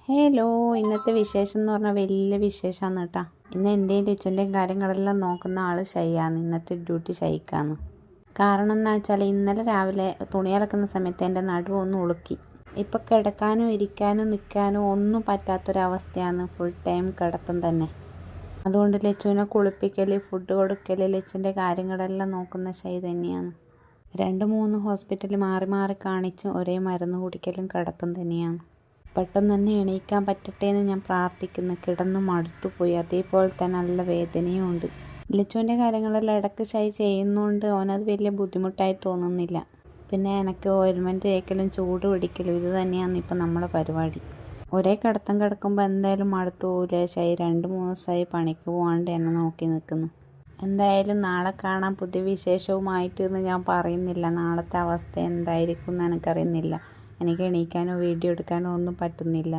Hello, ഇന്നത്തെ വിശേഷം എന്ന് പറഞ്ഞാൽ വലിയ വിശേഷമാണ് കേട്ടോ. ഇന്ന് എൻ്റെയും ലിച്ചുൻ്റെയും കാര്യങ്ങളെല്ലാം നോക്കുന്ന ആൾ ഷൈയാണ്. ഇന്നത്തെ ഡ്യൂട്ടി ഷൈക്കാണ്. കാരണം എന്താ വെച്ചാൽ ഇന്നലെ രാവിലെ തുണി അലക്കുന്ന സമയത്ത് എൻ്റെ നടുവ് ഒന്ന് ഉളുക്കി. ഇപ്പം കിടക്കാനോ ഇരിക്കാനോ നിൽക്കാനോ ഒന്നും പറ്റാത്തൊരവസ്ഥയാണ്. ഫുൾ ടൈം കിടത്തം തന്നെ. അതുകൊണ്ട് ലച്ചുവിനെ കുളിപ്പിക്കൽ, ഫുഡ് കൊടുക്കൽ, ലച്ചുവിൻ്റെ കാര്യങ്ങളെല്ലാം നോക്കുന്ന ഷൈ തന്നെയാണ്. 2-3 ഹോസ്പിറ്റലിൽ മാറി മാറി കാണിച്ചും ഒരേ മരുന്ന് കുടിക്കലും കിടത്തം തന്നെയാണ്. പെട്ടെന്ന് തന്നെ എണീക്കാൻ പറ്റട്ടെ എന്ന് ഞാൻ പ്രാർത്ഥിക്കുന്നു. കിടന്നു മടുത്തുപോയി. അതേപോലെ തന്നെ നല്ല വേദനയും ഉണ്ട്. ലച്ചുവിൻ്റെ കാര്യങ്ങളെല്ലാം ഇടയ്ക്ക് ഷൈ ചെയ്യുന്നതുകൊണ്ട് ഓനത് വലിയ ബുദ്ധിമുട്ടായി തോന്നുന്നില്ല. പിന്നെ എനിക്ക് ഓയിൽമെൻറ്റ് തേക്കലും ചൂട് പിടിക്കലും ഇത് തന്നെയാണ് ഇപ്പം നമ്മളെ പരിപാടി. ഒരേ കിടത്തം കിടക്കുമ്പോൾ എന്തായാലും മടുത്തു പോകില്ലേ ഷൈ. 2-3 ദിവസമായി പണിക്ക് പോകാണ്ട് എന്നെ നോക്കി നിൽക്കുന്നു. എന്തായാലും നാളെ കാണാൻ പുതിയ വിശേഷവുമായിട്ട് എന്ന് ഞാൻ പറയുന്നില്ല. നാളത്തെ അവസ്ഥ എന്തായിരിക്കും എന്ന് എനിക്കറിയുന്നില്ല. എനിക്ക് എണീക്കാനോ വീഡിയോ എടുക്കാനോ ഒന്നും പറ്റുന്നില്ല.